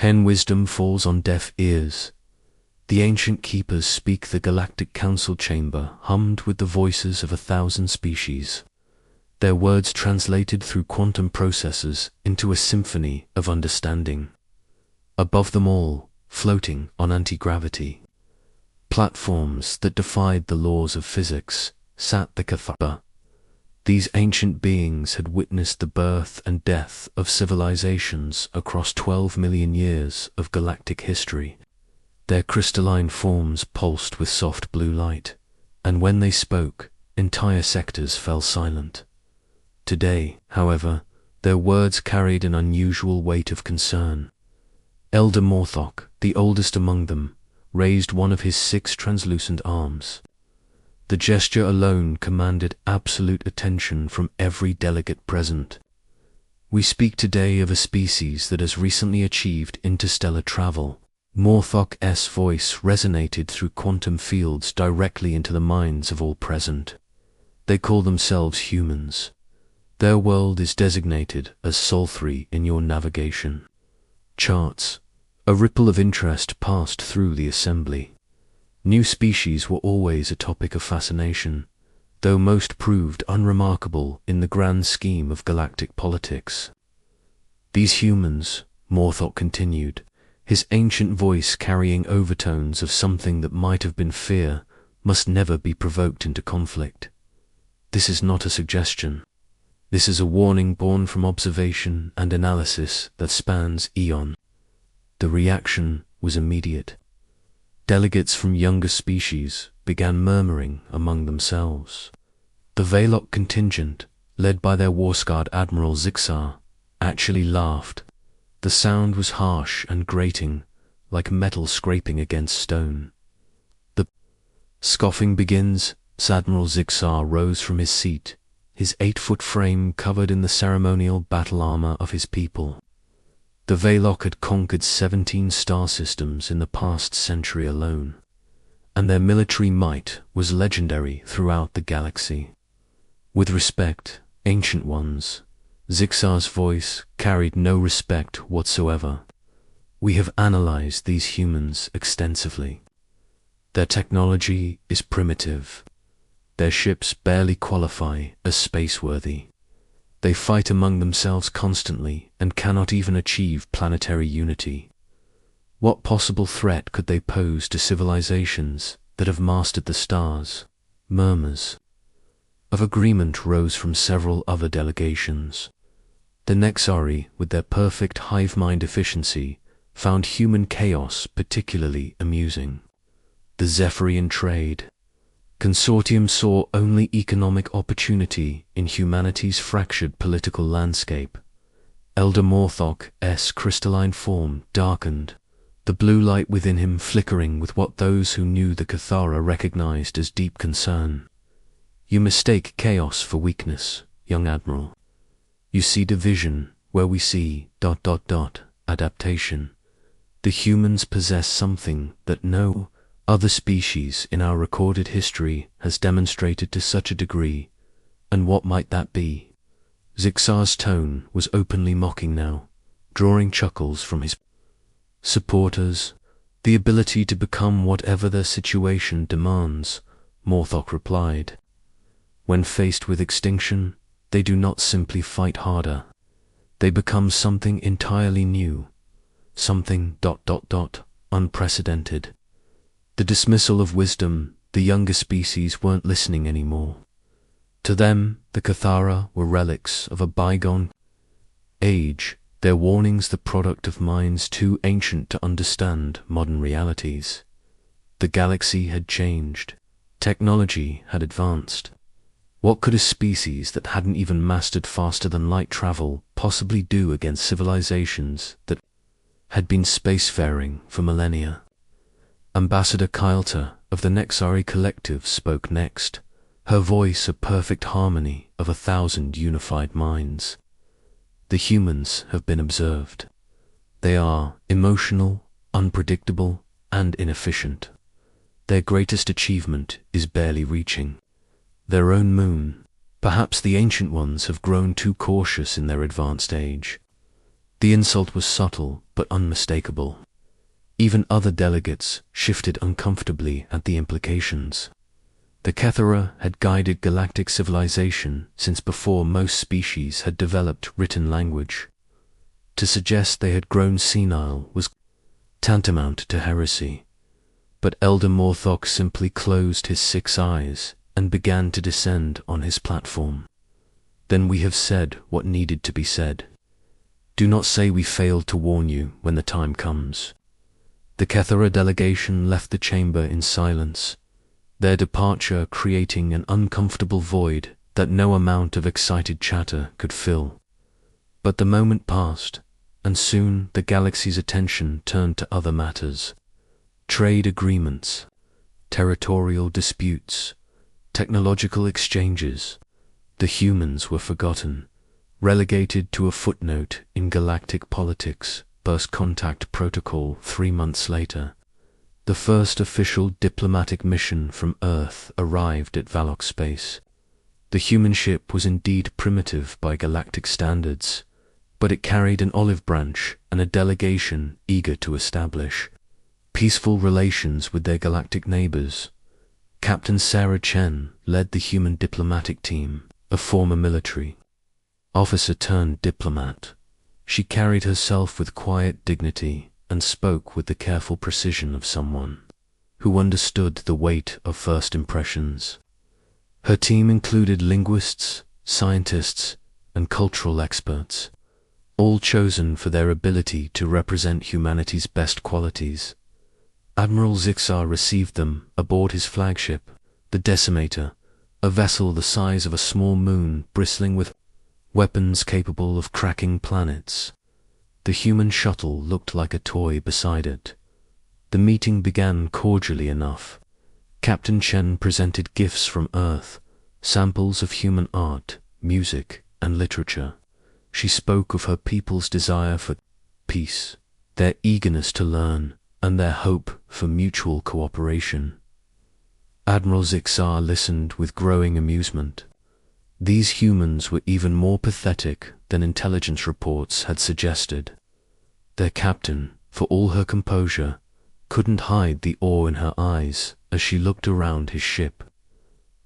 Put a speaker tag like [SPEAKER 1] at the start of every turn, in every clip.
[SPEAKER 1] Hen wisdom falls on deaf ears. The ancient keepers speak the Galactic Council chamber, hummed with the voices of 1,000 species. Their words translated through quantum processors into a symphony of understanding. Above them all, floating on anti-gravity platforms that defied the laws of physics, sat the Cathara. These ancient beings had witnessed the birth and death of civilizations across 12 million years of galactic history. Their crystalline forms pulsed with soft blue light, and when they spoke, entire sectors fell silent. Today, however, their words carried an unusual weight of concern. Elder Morthok, the oldest among them, raised one of his 6 translucent arms. The gesture alone commanded absolute attention from every delegate present. We speak today of a species that has recently achieved interstellar travel. Morthok's voice resonated through quantum fields directly into the minds of all present. They call themselves humans. Their world is designated as Sol 3 in your navigation charts. A ripple of interest passed through the assembly. New species were always a topic of fascination, though most proved unremarkable in the grand scheme of galactic politics. These humans, Morthok continued, his ancient voice carrying overtones of something that might have been fear, must never be provoked into conflict. This is not a suggestion. This is a warning born from observation and analysis that spans eon. The reaction was immediate. Delegates from younger species began murmuring among themselves. The Valok contingent, led by their war-scarred Admiral Zixar, actually laughed. The sound was harsh and grating, like metal scraping against stone. The scoffing begins. Admiral Zixar rose from his seat, his 8-foot frame covered in the ceremonial battle armor of his people. The Valok had conquered 17 star systems in the past century alone, and their military might was legendary throughout the galaxy. With respect, ancient ones, Zixar's voice carried no respect whatsoever. We have analyzed these humans extensively. Their technology is primitive. Their ships barely qualify as spaceworthy. They fight among themselves constantly and cannot even achieve planetary unity. What possible threat could they pose to civilizations that have mastered the stars? Murmurs of agreement rose from several other delegations. The Nexari, with their perfect hive mind efficiency, found human chaos particularly amusing. The Zephyrian trade consortium saw only economic opportunity in humanity's fractured political landscape. Elder Morthok's crystalline form darkened, the blue light within him flickering with what those who knew the Cathara recognized as deep concern. You mistake chaos for weakness, young Admiral. You see division where we see ... adaptation. The humans possess something that no other species in our recorded history has demonstrated to such a degree, and what might that be? Zixar's tone was openly mocking now, drawing chuckles from his supporters. The ability to become whatever their situation demands, Morthok replied. When faced with extinction, they do not simply fight harder. They become something entirely new, something ... unprecedented. The dismissal of wisdom, the younger species weren't listening anymore. To them, the Cathara were relics of a bygone age, their warnings the product of minds too ancient to understand modern realities. The galaxy had changed. Technology had advanced. What could a species that hadn't even mastered faster than light travel possibly do against civilizations that had been spacefaring for millennia? Ambassador Kylta of the Nexari Collective spoke next, her voice a perfect harmony of 1,000 unified minds. The humans have been observed. They are emotional, unpredictable, and inefficient. Their greatest achievement is barely reaching their own moon. Perhaps the ancient ones have grown too cautious in their advanced age. The insult was subtle but unmistakable. Even other delegates shifted uncomfortably at the implications. The Kethera had guided galactic civilization since before most species had developed written language. To suggest they had grown senile was tantamount to heresy. But Elder Morthok simply closed his 6 eyes and began to descend on his platform. Then we have said what needed to be said. Do not say we failed to warn you when the time comes. The Kethera delegation left the chamber in silence, their departure creating an uncomfortable void that no amount of excited chatter could fill. But the moment passed, and soon the galaxy's attention turned to other matters. Trade agreements, territorial disputes, technological exchanges. The humans were forgotten, relegated to a footnote in galactic politics. First contact protocol 3 months later. The first official diplomatic mission from Earth arrived at Valok space. The human ship was indeed primitive by galactic standards, but it carried an olive branch and a delegation eager to establish peaceful relations with their galactic neighbors. Captain Sarah Chen led the human diplomatic team, a former military officer turned diplomat. She carried herself with quiet dignity and spoke with the careful precision of someone who understood the weight of first impressions. Her team included linguists, scientists, and cultural experts, all chosen for their ability to represent humanity's best qualities. Admiral Zixar received them aboard his flagship, the Decimator, a vessel the size of a small moon bristling with weapons capable of cracking planets. The human shuttle looked like a toy beside it. The meeting began cordially enough. Captain Chen presented gifts from Earth, samples of human art, music, and literature. She spoke of her people's desire for peace, their eagerness to learn, and their hope for mutual cooperation. Admiral Zixar listened with growing amusement. These humans were even more pathetic than intelligence reports had suggested. Their captain, for all her composure, couldn't hide the awe in her eyes as she looked around his ship.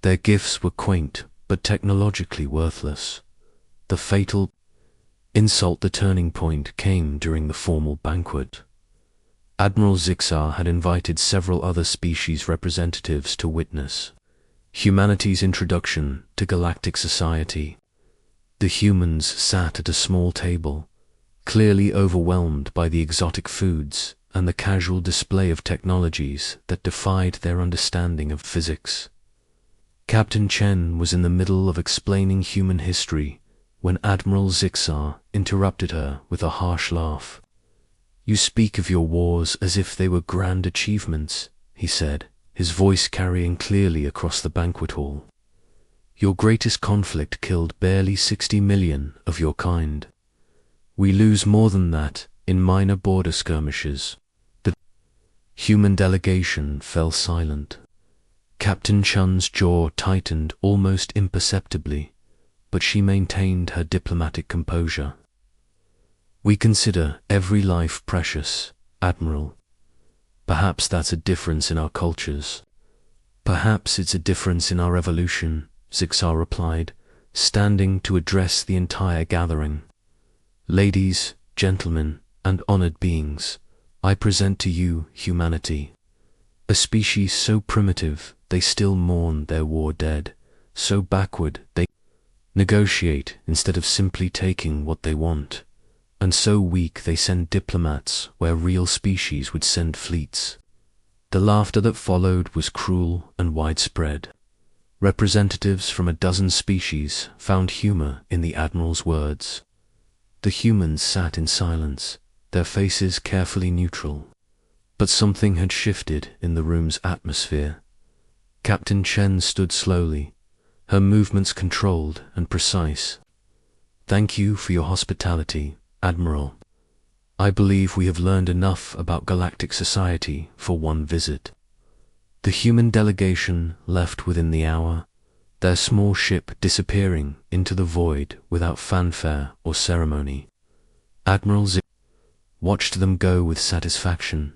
[SPEAKER 1] Their gifts were quaint but technologically worthless. The fatal insult, the turning point, came during the formal banquet. Admiral Zixar had invited several other species representatives to witness humanity's introduction to galactic society. The humans sat at a small table, clearly overwhelmed by the exotic foods and the casual display of technologies that defied their understanding of physics. Captain Chen was in the middle of explaining human history when Admiral Zixar interrupted her with a harsh laugh. "You speak of your wars as if they were grand achievements," he said, his voice carrying clearly across the banquet hall. "Your greatest conflict killed barely 60 million of your kind. We lose more than that in minor border skirmishes." The human delegation fell silent. Captain Chun's jaw tightened almost imperceptibly, but she maintained her diplomatic composure. "We consider every life precious, Admiral. Perhaps that's a difference in our cultures. Perhaps it's a difference in our evolution," Zixar replied, standing to address the entire gathering. "Ladies, gentlemen, and honored beings, I present to you humanity. A species so primitive they still mourn their war dead, so backward they negotiate instead of simply taking what they want, and so weak they send diplomats where real species would send fleets." The laughter that followed was cruel and widespread. Representatives from a dozen species found humor in the Admiral's words. The humans sat in silence, their faces carefully neutral. But something had shifted in the room's atmosphere. Captain Chen stood slowly, her movements controlled and precise. "Thank you for your hospitality, Admiral. I believe we have learned enough about galactic society for one visit." The human delegation left within the hour, their small ship disappearing into the void without fanfare or ceremony. Admiral Zig watched them go with satisfaction.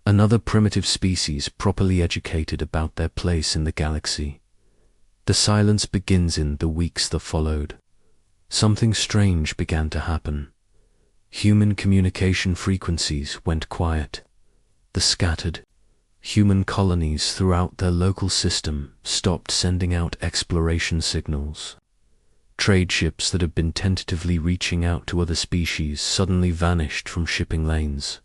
[SPEAKER 1] Another primitive species properly educated about their place in the galaxy. The silence begins in the weeks that followed. Something strange began to happen. Human communication frequencies went quiet. The scattered human colonies throughout their local system stopped sending out exploration signals. Trade ships that had been tentatively reaching out to other species suddenly vanished from shipping lanes.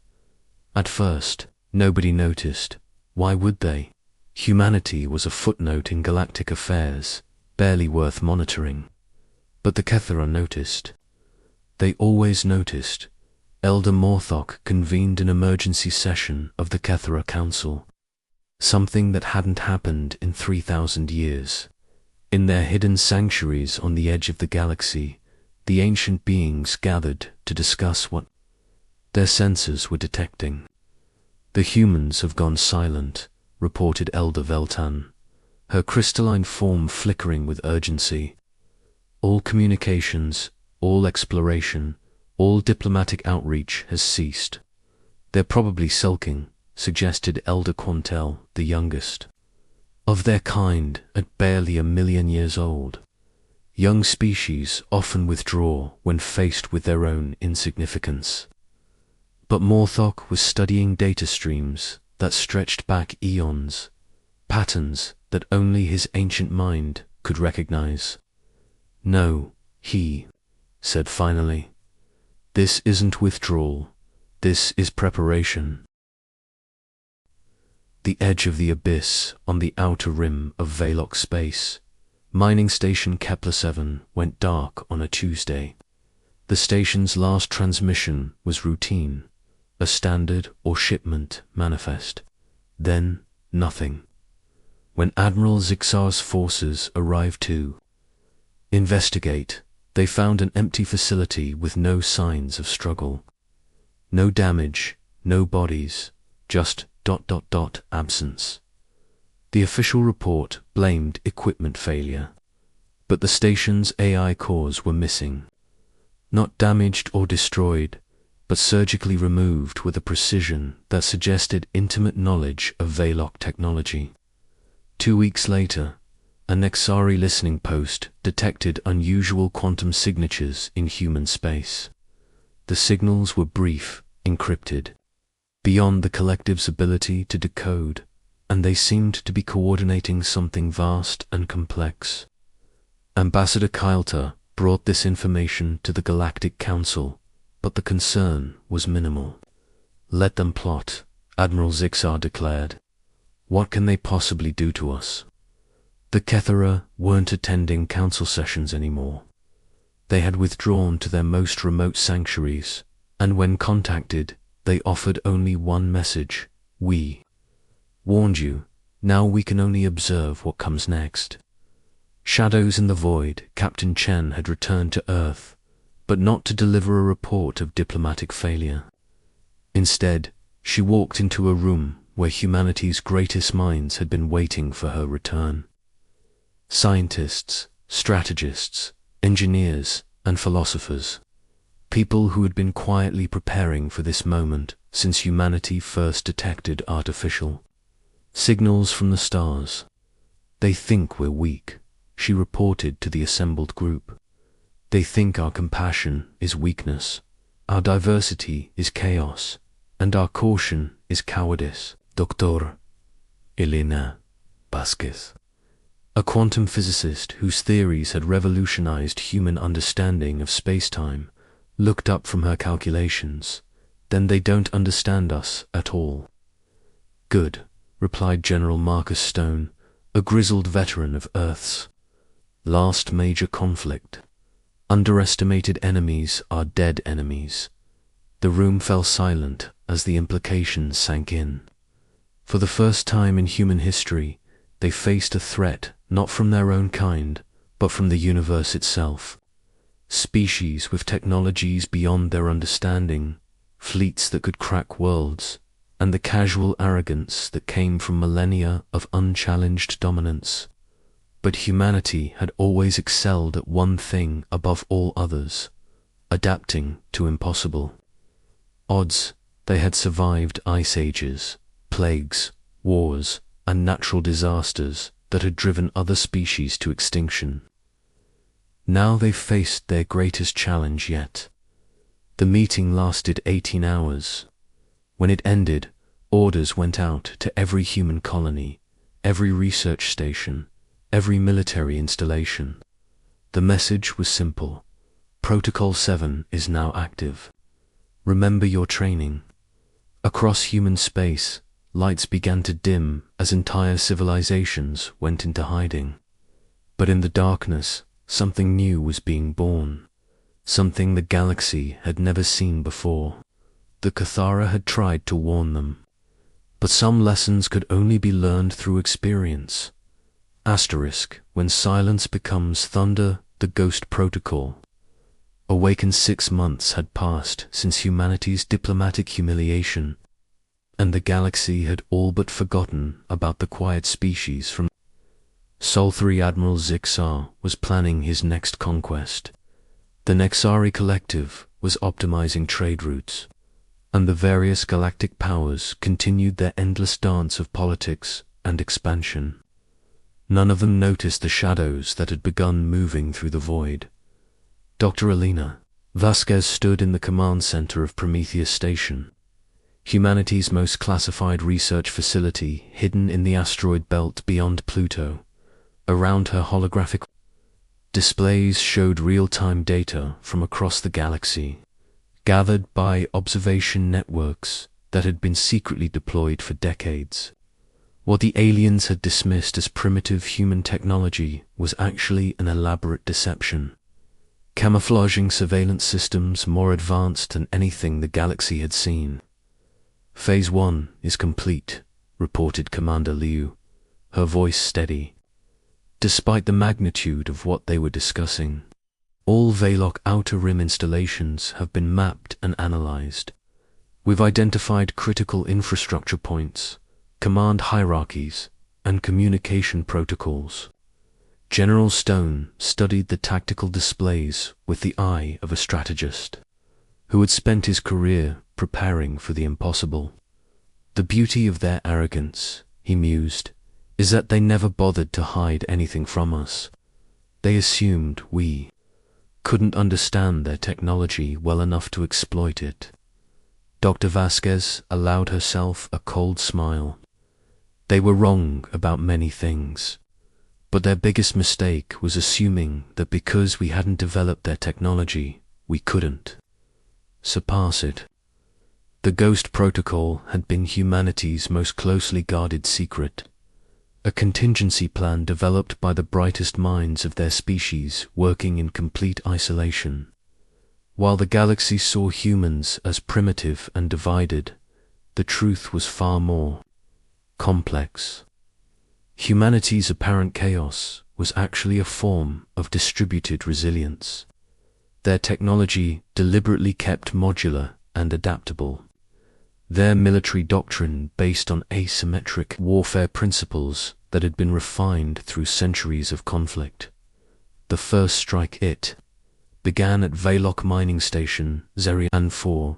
[SPEAKER 1] At first, nobody noticed. Why would they? Humanity was a footnote in galactic affairs, barely worth monitoring. But the Kethera noticed. They always noticed. Elder Morthok convened an emergency session of the Kethera Council. Something that hadn't happened in 3,000 years. In their hidden sanctuaries on the edge of the galaxy, the ancient beings gathered to discuss what their sensors were detecting. The humans have gone silent, reported Elder Veltan, her crystalline form flickering with urgency. All communications, all exploration, all diplomatic outreach has ceased. They're probably sulking, suggested Elder Quantel, the youngest. Of their kind, at barely 1,000,000 years old. Young species often withdraw when faced with their own insignificance. But Morthok was studying data streams that stretched back eons, patterns that only his ancient mind could recognize. No, he said finally. This isn't withdrawal. This is preparation. The edge of the abyss on the outer rim of Veloc space, mining station Kepler-7 went dark on a Tuesday. The station's last transmission was routine, a standard or shipment manifest. Then, nothing. When Admiral Zixar's forces arrived to investigate, they found an empty facility with no signs of struggle. No damage, no bodies, just ... absence. The official report blamed equipment failure, but the station's AI cores were missing. Not damaged or destroyed, but surgically removed with a precision that suggested intimate knowledge of Veloc technology. 2 weeks later, a Nexari listening post detected unusual quantum signatures in human space. The signals were brief, encrypted, beyond the collective's ability to decode, and they seemed to be coordinating something vast and complex. Ambassador Kylta brought this information to the Galactic Council, but the concern was minimal. Let them plot, Admiral Zixar declared. What can they possibly do to us? The Kethera weren't attending council sessions anymore. They had withdrawn to their most remote sanctuaries, and when contacted, they offered only one message: we warned you, now we can only observe what comes next. Shadows in the void, Captain Chen had returned to Earth, but not to deliver a report of diplomatic failure. Instead, she walked into a room where humanity's greatest minds had been waiting for her return. Scientists, strategists, engineers, and philosophers. People who had been quietly preparing for this moment since humanity first detected artificial signals from the stars. They think we're weak, she reported to the assembled group. They think our compassion is weakness, our diversity is chaos, and our caution is cowardice. Dr. Elena Vasquez, a quantum physicist whose theories had revolutionized human understanding of space-time, looked up from her calculations. Then they don't understand us at all. Good, replied General Marcus Stone, a grizzled veteran of Earth's last major conflict. Underestimated enemies are dead enemies. The room fell silent as the implications sank in. For the first time in human history, they faced a threat not from their own kind, but from the universe itself. Species with technologies beyond their understanding, fleets that could crack worlds, and the casual arrogance that came from millennia of unchallenged dominance. But humanity had always excelled at one thing above all others: adapting to impossible odds. They had survived ice ages, plagues, wars, and natural disasters that had driven other species to extinction. Now they faced their greatest challenge yet. The meeting lasted 18 hours. When it ended, orders went out to every human colony, every research station, every military installation. The message was simple. Protocol 7 is now active. Remember your training. Across human space, lights began to dim as entire civilizations went into hiding. But in the darkness, something new was being born. Something the galaxy had never seen before. The Cathara had tried to warn them. But some lessons could only be learned through experience. Asterisk, when silence becomes thunder, the Ghost Protocol. Awakened 6 months had passed since humanity's diplomatic humiliation, and the galaxy had all but forgotten about the quiet species from Sol 3. Admiral Zixar was planning his next conquest. The Nexari Collective was optimizing trade routes, and the various galactic powers continued their endless dance of politics and expansion. None of them noticed the shadows that had begun moving through the void. Dr. Elena Vasquez stood in the command center of Prometheus Station, humanity's most classified research facility hidden in the asteroid belt beyond Pluto. Around her holographic displays showed real-time data from across the galaxy, gathered by observation networks that had been secretly deployed for decades. What the aliens had dismissed as primitive human technology was actually an elaborate deception, camouflaging surveillance systems more advanced than anything the galaxy had seen. Phase 1 is complete, reported Commander Liu, her voice steady. Despite the magnitude of what they were discussing, all Veloc Outer Rim installations have been mapped and analyzed. We've identified critical infrastructure points, command hierarchies, and communication protocols. General Stone studied the tactical displays with the eye of a strategist who had spent his career preparing for the impossible. The beauty of their arrogance, he mused, is that they never bothered to hide anything from us. They assumed we couldn't understand their technology well enough to exploit it. Dr. Vasquez allowed herself a cold smile. They were wrong about many things, but their biggest mistake was assuming that because we hadn't developed their technology, we couldn't surpass it. The Ghost Protocol had been humanity's most closely guarded secret, a contingency plan developed by the brightest minds of their species working in complete isolation. While the galaxy saw humans as primitive and divided, the truth was far more complex. Humanity's apparent chaos was actually a form of distributed resilience. Their technology deliberately kept modular and adaptable. Their military doctrine based on asymmetric warfare principles that had been refined through centuries of conflict. The first strike began at Veloc Mining Station Zerian 4,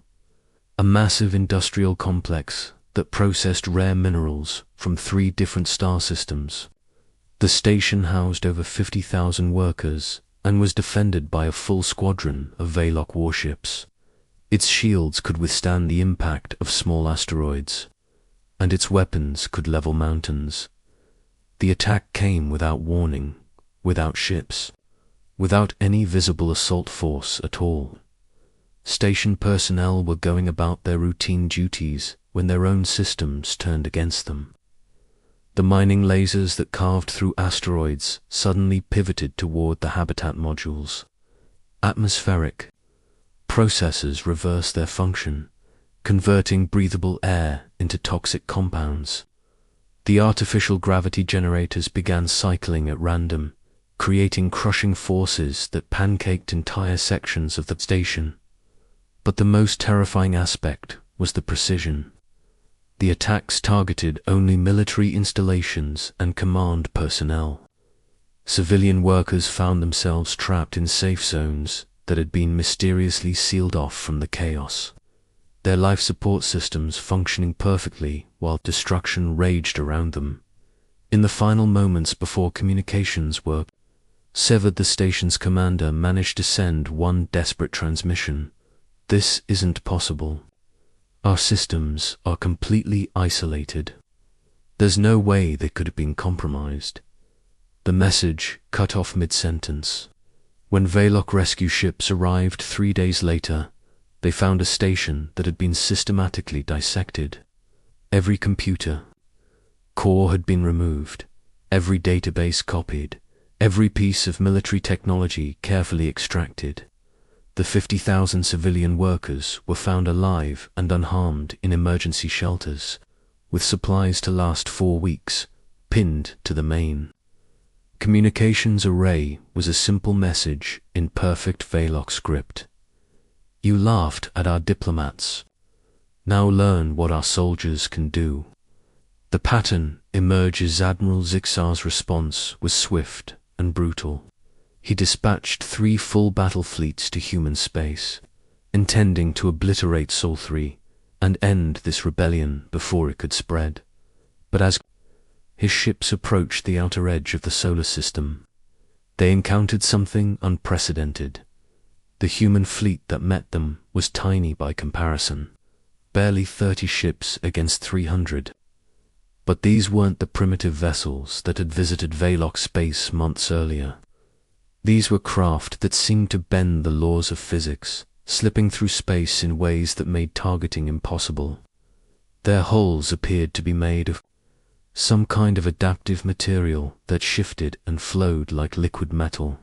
[SPEAKER 1] a massive industrial complex that processed rare minerals from 3 different star systems. The station housed over 50,000 workers and was defended by a full squadron of Veloc warships. Its shields could withstand the impact of small asteroids, and its weapons could level mountains. The attack came without warning, without ships, without any visible assault force at all. Station personnel were going about their routine duties when their own systems turned against them. The mining lasers that carved through asteroids suddenly pivoted toward the habitat modules. Atmospheric processes reversed their function, converting breathable air into toxic compounds. The artificial gravity generators began cycling at random, creating crushing forces that pancaked entire sections of the station. But the most terrifying aspect was the precision. The attacks targeted only military installations and command personnel. Civilian workers found themselves trapped in safe zones, that had been mysteriously sealed off from the chaos. Their life support systems functioning perfectly while destruction raged around them. In the final moments before communications were severed, the station's commander managed to send one desperate transmission. "This isn't possible. Our systems are completely isolated. There's no way they could have been compromised." The message cut off mid-sentence. When Veloc rescue ships arrived 3 days later, they found a station that had been systematically dissected. Every computer core had been removed, every database copied, every piece of military technology carefully extracted. The 50,000 civilian workers were found alive and unharmed in emergency shelters, with supplies to last 4 weeks, pinned to the main communications array was a simple message in perfect Veloc script. "You laughed at our diplomats. Now learn what our soldiers can do." The pattern emerges. Admiral Zixar's response was swift and brutal. He dispatched 3 full battle fleets to human space, intending to obliterate Sol 3 and end this rebellion before it could spread. But as his ships approached the outer edge of the solar system, they encountered something unprecedented. The human fleet that met them was tiny by comparison, barely 30 ships against 300. But these weren't the primitive vessels that had visited Veloc space months earlier. These were craft that seemed to bend the laws of physics, slipping through space in ways that made targeting impossible. Their hulls appeared to be made of some kind of adaptive material that shifted and flowed like liquid metal,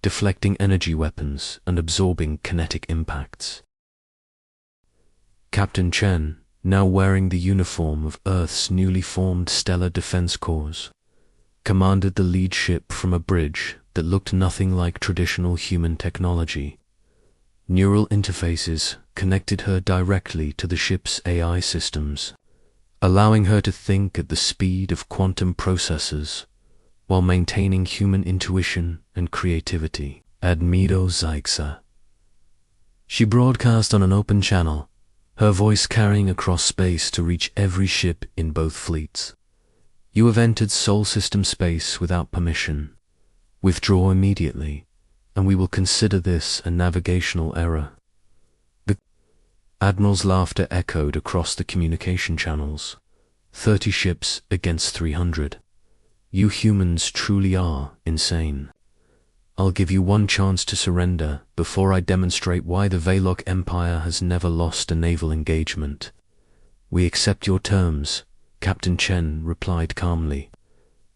[SPEAKER 1] deflecting energy weapons and absorbing kinetic impacts. Captain Chen, now wearing the uniform of Earth's newly formed Stellar Defense Corps, commanded the lead ship from a bridge that looked nothing like traditional human technology. Neural interfaces connected her directly to the ship's AI systems, allowing her to think at the speed of quantum processors while maintaining human intuition and creativity. Admiral Zixar. She broadcast on an open channel, her voice carrying across space to reach every ship in both fleets. "You have entered Sol system space without permission. Withdraw immediately, and we will consider this a navigational error." The Admiral's laughter echoed across the communication channels. 30 ships against 300. "You humans truly are insane. I'll give you one chance to surrender before I demonstrate why the Veloc Empire has never lost a naval engagement." "We accept your terms," Captain Chen replied calmly.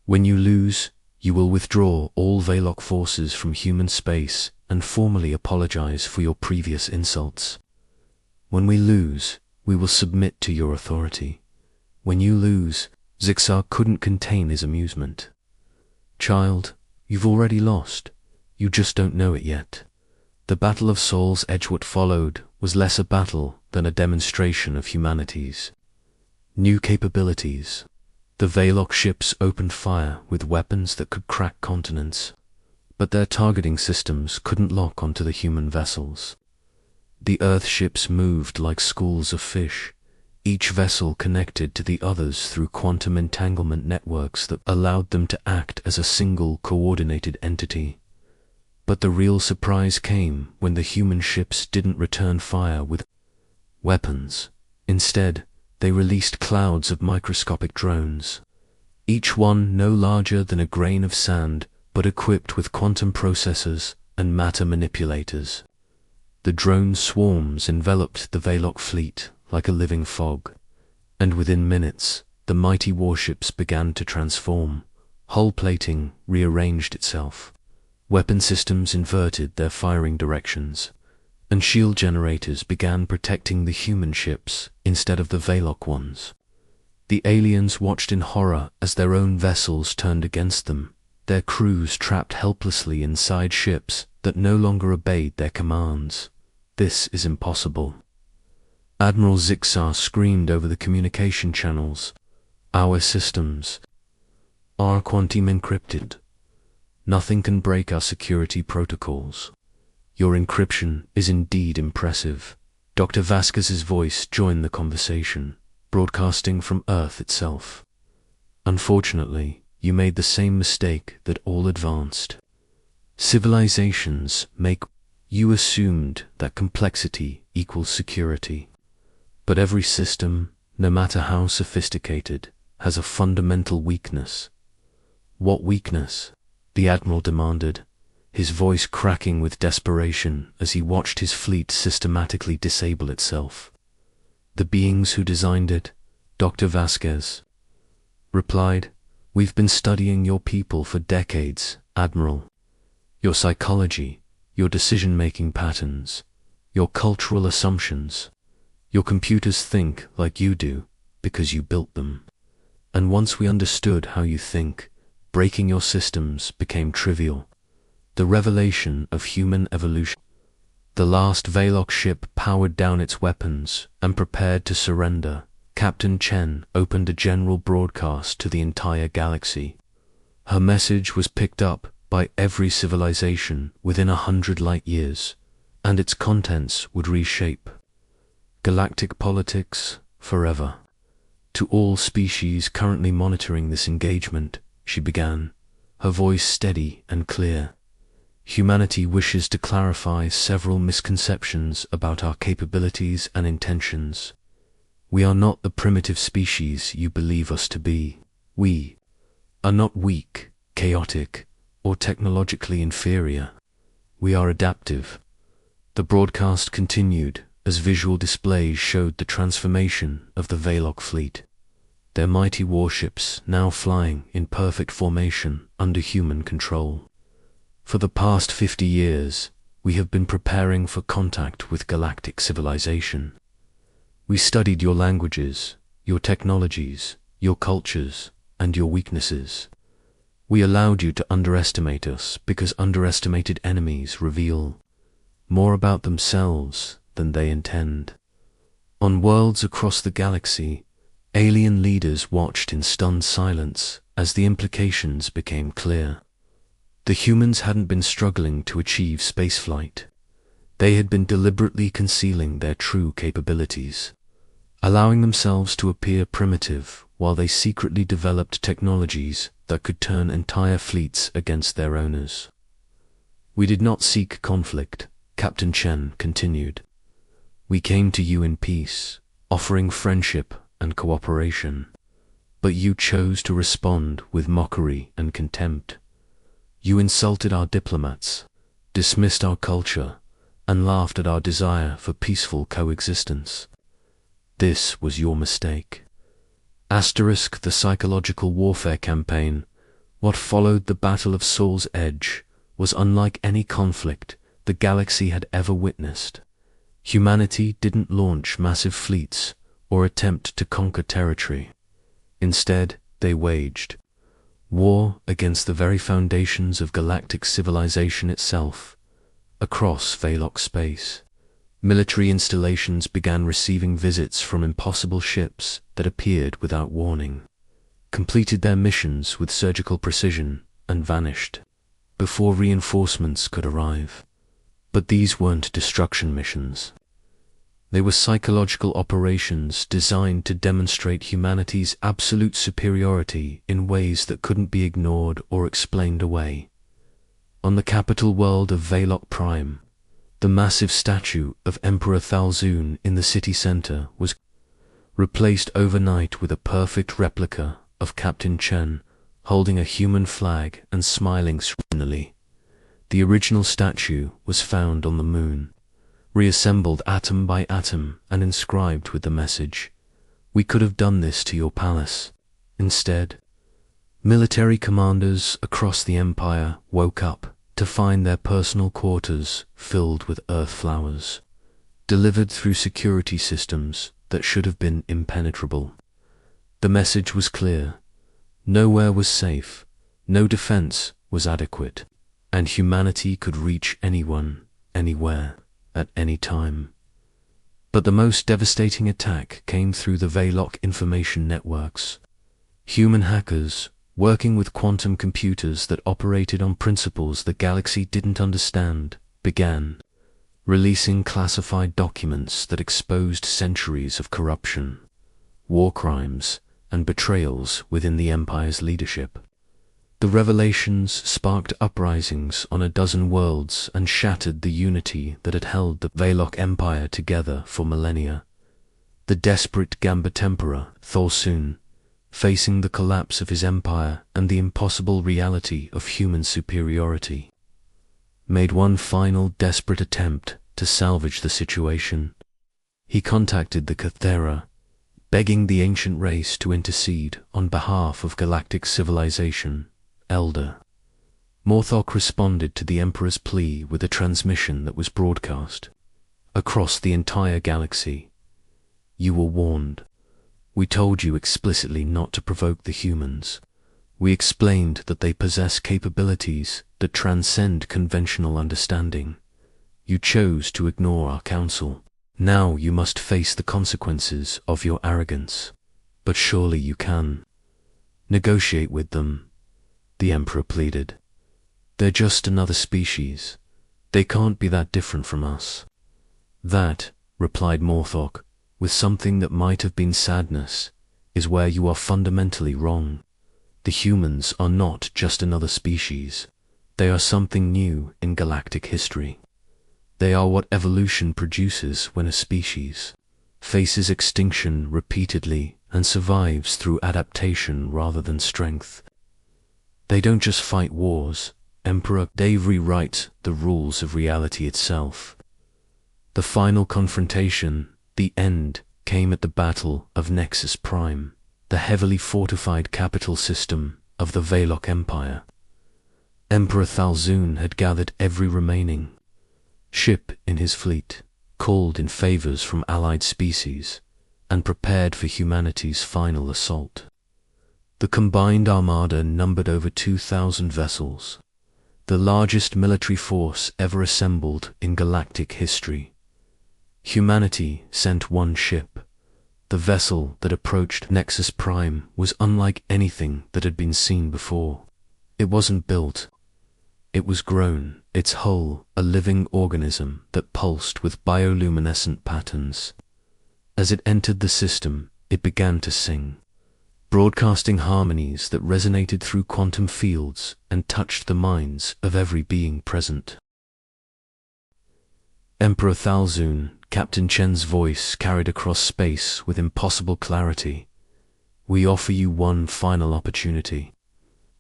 [SPEAKER 1] "When you lose, you will withdraw all Veloc forces from human space and formally apologize for your previous insults. When we lose, we will submit to your authority. When you lose," Zixar couldn't contain his amusement. "Child, you've already lost. You just don't know it yet." The Battle of Sol's Edge, what followed, was less a battle than a demonstration of humanity's new capabilities. The Veloc ships opened fire with weapons that could crack continents, but their targeting systems couldn't lock onto the human vessels. The Earth ships moved like schools of fish, each vessel connected to the others through quantum entanglement networks that allowed them to act as a single coordinated entity. But the real surprise came when the human ships didn't return fire with weapons. Instead, they released clouds of microscopic drones, each one no larger than a grain of sand, but equipped with quantum processors and matter manipulators. The drone swarms enveloped the Veloc fleet like a living fog, and within minutes, the mighty warships began to transform. Hull plating rearranged itself, weapon systems inverted their firing directions, and shield generators began protecting the human ships instead of the Veloc ones. The aliens watched in horror as their own vessels turned against them, their crews trapped helplessly inside ships that no longer obeyed their commands. "This is impossible." Admiral Zixar screamed over the communication channels. "Our systems are quantum encrypted. Nothing can break our security protocols. Your encryption is indeed impressive. Dr. Vasquez's voice joined the conversation, broadcasting from Earth itself. Unfortunately, you made the same mistake that all advanced civilizations make. You assumed that complexity equals security. But every system, no matter how sophisticated, has a fundamental weakness. What weakness? The Admiral demanded, his voice cracking with desperation as he watched his fleet systematically disable itself. The beings who designed it, Dr. Vasquez replied, "We've been studying your people for decades, Admiral. Your psychology, your decision-making patterns, your cultural assumptions. Your computers think like you do because you built them. And once we understood how you think, breaking your systems became trivial. The revelation of human evolution." The last Veloc ship powered down its weapons and prepared to surrender. Captain Chen opened a general broadcast to the entire galaxy. Her message was picked up by every civilization within 100 light years, and its contents would reshape galactic politics forever. To all species currently monitoring this engagement, she began, her voice steady and clear. Humanity wishes to clarify several misconceptions about our capabilities and intentions. We are not the primitive species you believe us to be. We are not weak, chaotic, or technologically inferior. We are adaptive. The broadcast continued as visual displays showed the transformation of the Veloc fleet, their mighty warships now flying in perfect formation under human control. For the past 50 years, we have been preparing for contact with galactic civilization. We studied your languages, your technologies, your cultures, and your weaknesses. We allowed you to underestimate us because underestimated enemies reveal more about themselves than they intend. On worlds across the galaxy, alien leaders watched in stunned silence as the implications became clear. The humans hadn't been struggling to achieve spaceflight. They had been deliberately concealing their true capabilities, allowing themselves to appear primitive while they secretly developed technologies that could turn entire fleets against their owners. "We did not seek conflict," Captain Chen continued. "We came to you in peace, offering friendship and cooperation. But you chose to respond with mockery and contempt. You insulted our diplomats, dismissed our culture, and laughed at our desire for peaceful coexistence. This was your mistake." Asterisk the psychological warfare campaign, what followed the Battle of Saul's Edge, was unlike any conflict the galaxy had ever witnessed. Humanity didn't launch massive fleets or attempt to conquer territory. Instead, they waged war against the very foundations of galactic civilization itself. Across Veloc space, military installations began receiving visits from impossible ships that appeared without warning, completed their missions with surgical precision, and vanished before reinforcements could arrive. But these weren't destruction missions. They were psychological operations designed to demonstrate humanity's absolute superiority in ways that couldn't be ignored or explained away. On the capital world of Veloc Prime, the massive statue of Emperor Thalzun in the city center was replaced overnight with a perfect replica of Captain Chen holding a human flag and smiling serenely. The original statue was found on the moon, reassembled atom by atom and inscribed with the message, "We could have done this to your palace." Instead, military commanders across the empire woke up to find their personal quarters filled with earth flowers, delivered through security systems that should have been impenetrable. The message was clear. Nowhere was safe, no defense was adequate, and humanity could reach anyone, anywhere, at any time. But the most devastating attack came through the Veloc information networks. Human hackers, working with quantum computers that operated on principles the galaxy didn't understand, began releasing classified documents that exposed centuries of corruption, war crimes, and betrayals within the Empire's leadership. The revelations sparked uprisings on a dozen worlds and shattered the unity that had held the Valok Empire together for millennia. The desperate Gambit Emperor, Thorsun, facing the collapse of his empire and the impossible reality of human superiority, made one final desperate attempt to salvage the situation. He contacted the Cathera, begging the ancient race to intercede on behalf of galactic civilization, Elder. Morthok responded to the Emperor's plea with a transmission that was broadcast across the entire galaxy. You were warned. We told you explicitly not to provoke the humans. We explained that they possess capabilities that transcend conventional understanding. You chose to ignore our counsel. Now you must face the consequences of your arrogance. But surely you can. Negotiate with them, the Emperor pleaded. They're just another species. They can't be that different from us. That, replied Morthok, with something that might have been sadness, is where you are fundamentally wrong. The humans are not just another species. They are something new in galactic history. They are what evolution produces when a species faces extinction repeatedly and survives through adaptation rather than strength. They don't just fight wars, Emperor. They rewrite the rules of reality itself. The final confrontation, the end, came at the Battle of Nexus Prime, the heavily fortified capital system of the Valok Empire. Emperor Thalzun had gathered every remaining ship in his fleet, called in favors from allied species, and prepared for humanity's final assault. The combined armada numbered over 2,000 vessels, the largest military force ever assembled in galactic history. Humanity sent one ship. The vessel that approached Nexus Prime was unlike anything that had been seen before. It wasn't built. It was grown, its hull a living organism that pulsed with bioluminescent patterns. As it entered the system, it began to sing, broadcasting harmonies that resonated through quantum fields and touched the minds of every being present. Emperor Thalzun, Captain Chen's voice carried across space with impossible clarity. We offer you one final opportunity.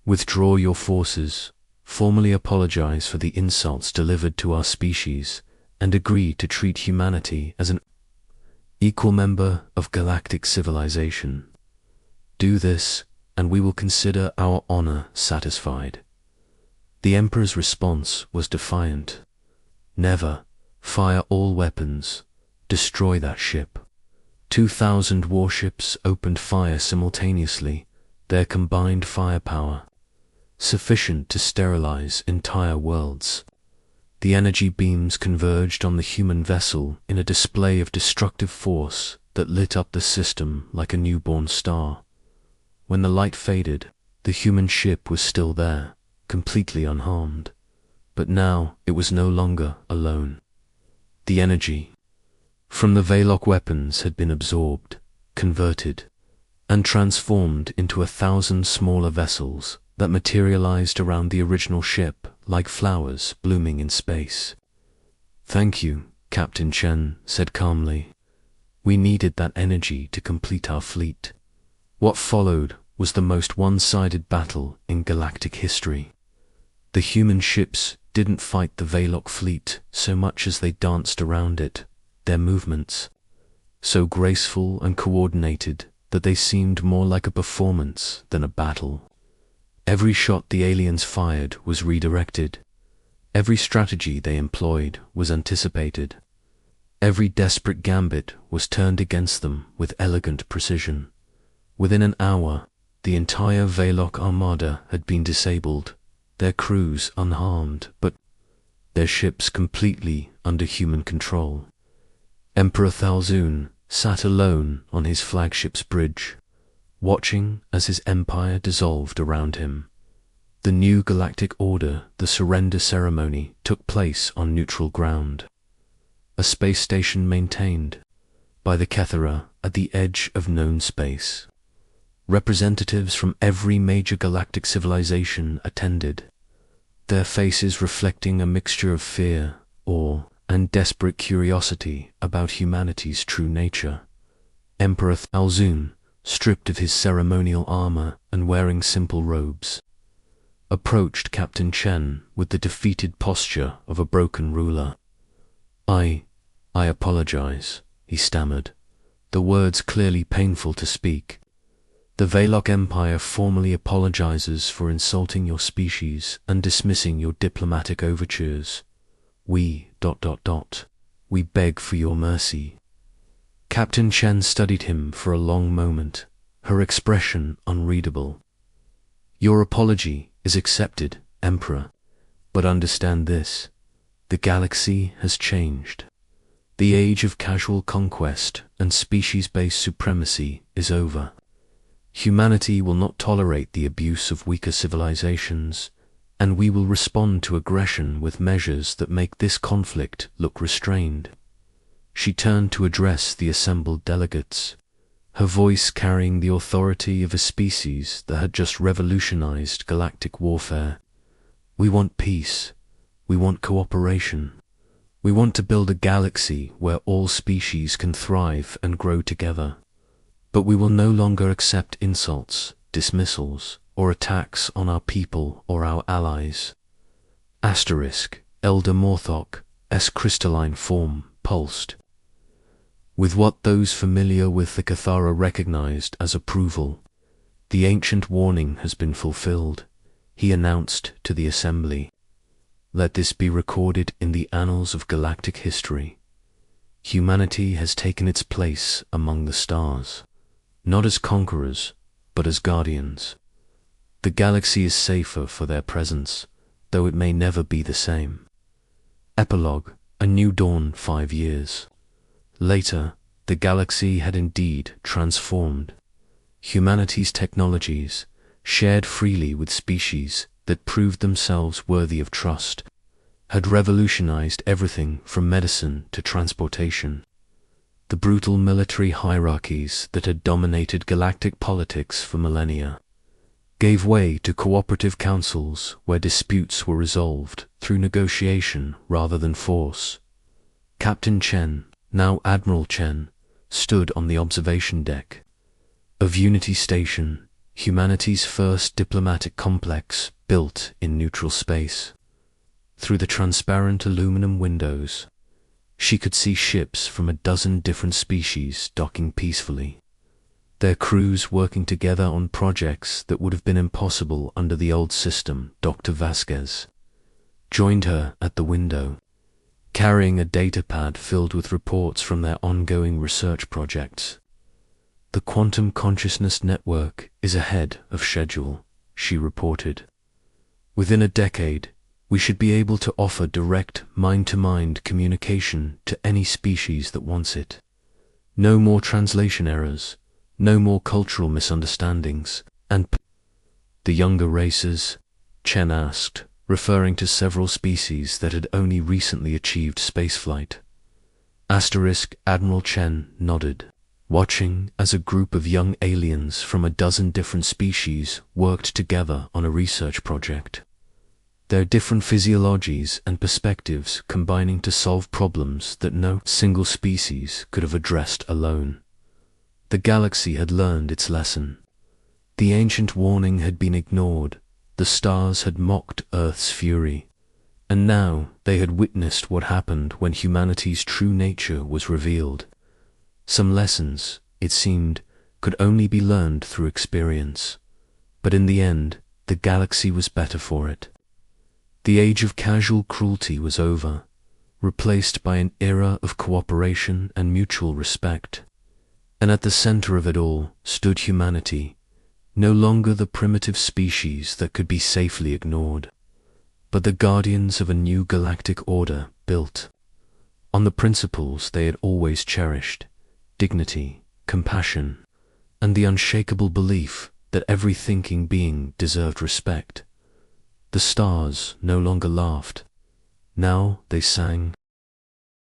[SPEAKER 1] Withdraw your forces, formally apologize for the insults delivered to our species, and agree to treat humanity as an equal member of galactic civilization. Do this, and we will consider our honor satisfied. The Emperor's response was defiant. Never. Fire all weapons. Destroy that ship. 2,000 warships opened fire simultaneously, their combined firepower sufficient to sterilize entire worlds. The energy beams converged on the human vessel in a display of destructive force that lit up the system like a newborn star. When the light faded, the human ship was still there, completely unharmed. But now it was no longer alone. The energy from the Valok weapons had been absorbed, converted, and transformed into 1,000 smaller vessels that materialized around the original ship like flowers blooming in space. Thank you, Captain Chen said calmly. We needed that energy to complete our fleet. What followed was the most one-sided battle in galactic history. The human ships didn't fight the Valok fleet so much as they danced around it, their movements so graceful and coordinated that they seemed more like a performance than a battle. Every shot the aliens fired was redirected. Every strategy they employed was anticipated. Every desperate gambit was turned against them with elegant precision. Within an hour, the entire Valok armada had been disabled, their crews unharmed, but their ships completely under human control. Emperor Thalzun sat alone on his flagship's bridge, watching as his empire dissolved around him. The new galactic order, the surrender ceremony, took place on neutral ground. a space station maintained by the Kethera at the edge of known space. Representatives from every major galactic civilization attended, their faces reflecting a mixture of fear, awe, and desperate curiosity about humanity's true nature. Emperor Alzun, stripped of his ceremonial armor and wearing simple robes, approached Captain Chen with the defeated posture of a broken ruler. I apologize," he stammered, the words clearly painful to speak. "The Veloc Empire formally apologizes for insulting your species and dismissing your diplomatic overtures. We beg for your mercy." Captain Chen studied him for a long moment, her expression unreadable. "Your apology is accepted, Emperor, but understand this: the galaxy has changed. The age of casual conquest and species-based supremacy is over. Humanity will not tolerate the abuse of weaker civilizations, and we will respond to aggression with measures that make this conflict look restrained." She turned to address the assembled delegates, her voice carrying the authority of a species that had just revolutionized galactic warfare. "We want peace. We want cooperation. We want to build a galaxy where all species can thrive and grow together. But we will no longer accept insults, dismissals, or attacks on our people or our allies." Elder Morthok's crystalline form pulsed with what those familiar with the Cathara recognized as approval. "The ancient warning has been fulfilled," he announced to the assembly. "Let this be recorded in the annals of galactic history. Humanity has taken its place among the stars, not as conquerors, but as guardians. The galaxy is safer for their presence, though it may never be the same." Epilogue: A new dawn 5 years later. The galaxy had indeed transformed. Humanity's technologies, shared freely with species that proved themselves worthy of trust, had revolutionized everything from medicine to transportation. The brutal military hierarchies that had dominated galactic politics for millennia gave way to cooperative councils where disputes were resolved through negotiation rather than force. Captain Chen, now Admiral Chen, stood on the observation deck of Unity Station, humanity's first diplomatic complex built in neutral space. Through the transparent aluminum windows, she could see ships from a dozen different species docking peacefully, their crews working together on projects that would have been impossible under the old system. Dr. Vasquez joined her at the window, carrying a datapad filled with reports from their ongoing research projects. "The quantum consciousness network is ahead of schedule," she reported. "Within a decade, we should be able to offer direct mind-to-mind communication to any species that wants it. No more translation errors, no more cultural misunderstandings, and the younger races?" Chen asked, referring to several species that had only recently achieved spaceflight. Admiral Chen nodded, watching as a group of young aliens from a dozen different species worked together on a research project, their different physiologies and perspectives combining to solve problems that no single species could have addressed alone. The galaxy had learned its lesson. The ancient warning had been ignored, the stars had mocked Earth's fury, and now they had witnessed what happened when humanity's true nature was revealed. Some lessons, it seemed, could only be learned through experience, but in the end, the galaxy was better for it. The age of casual cruelty was over, replaced by an era of cooperation and mutual respect. And at the center of it all stood humanity, no longer the primitive species that could be safely ignored, but the guardians of a new galactic order built on the principles they had always cherished: dignity, compassion, and the unshakable belief that every thinking being deserved respect. The stars no longer laughed. Now they sang,